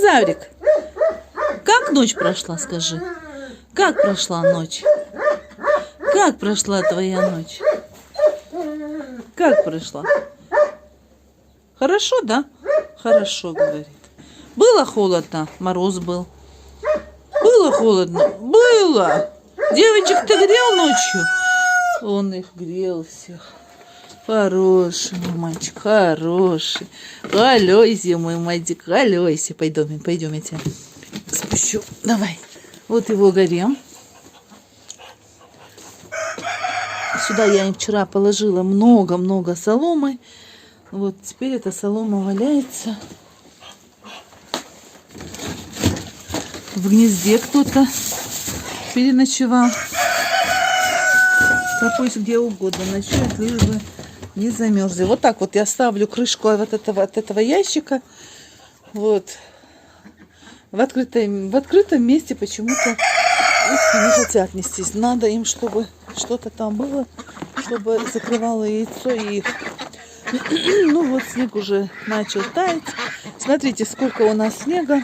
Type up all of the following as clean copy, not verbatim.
Динозаврик, как ночь прошла, скажи? Как прошла ночь? Как прошла твоя ночь? Как прошла? Хорошо, да? Хорошо, говорит. Было холодно, мороз был. Было холодно? Было. Девочек, ты грел ночью? Он их грел всех. Хороший мой мальчик, хороший. Алёйся, мой мальчик, алёйся. Пойдем, я тебя спущу. Давай. Вот его гарем. Сюда я им вчера положила много-много соломы. Вот теперь эта солома валяется. В гнезде кто-то переночевал. Да пусть где угодно ночует, лишь бы не замерзли. Вот так вот я ставлю крышку от этого ящика. Вот. В открытом месте почему-то не хотят нестись. Надо им, чтобы что-то там было, чтобы закрывало яйцо и их. Ну вот снег уже начал таять. Смотрите, сколько у нас снега.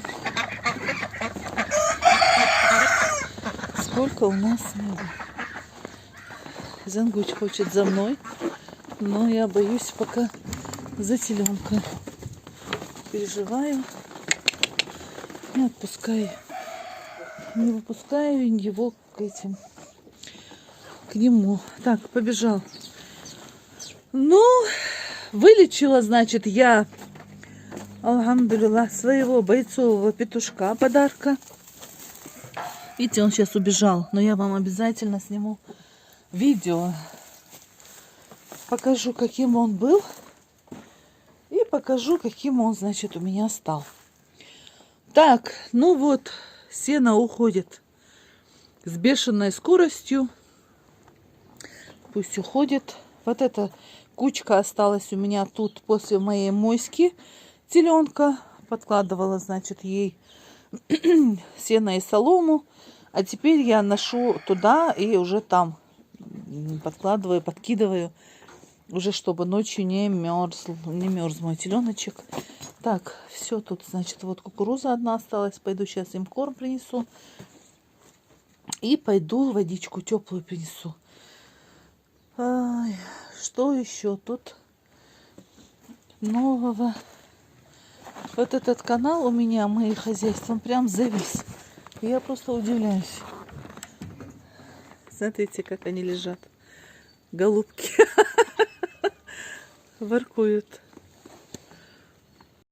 Сколько у нас снега. Зангуч хочет за мной, но я боюсь пока за теленка. Переживаю. Не отпускаю. Не выпускаю его к нему. Так, побежал. Ну, вылечила, значит, я, алхамдулилlah, своего бойцового петушка подарка. Видите, он сейчас убежал, но я вам обязательно сниму видео. Покажу, каким он был. И покажу, каким он, значит, у меня стал. Так, ну вот, сено уходит с бешеной скоростью. Пусть уходит. Вот эта кучка осталась у меня тут после моей моськи. Теленка подкладывала, значит, ей сено и солому. А теперь я ношу туда и уже там подкладываю, подкидываю. Уже чтобы ночью не мерз мой теленочек. Так, все тут, значит, вот кукуруза одна осталась. Пойду сейчас им корм принесу. И пойду водичку теплую принесу. Ай, что еще тут нового? Вот этот канал у меня, мои хозяйства, он прям завис. Я просто удивляюсь. Смотрите, как они лежат. Голубки. Воркуют.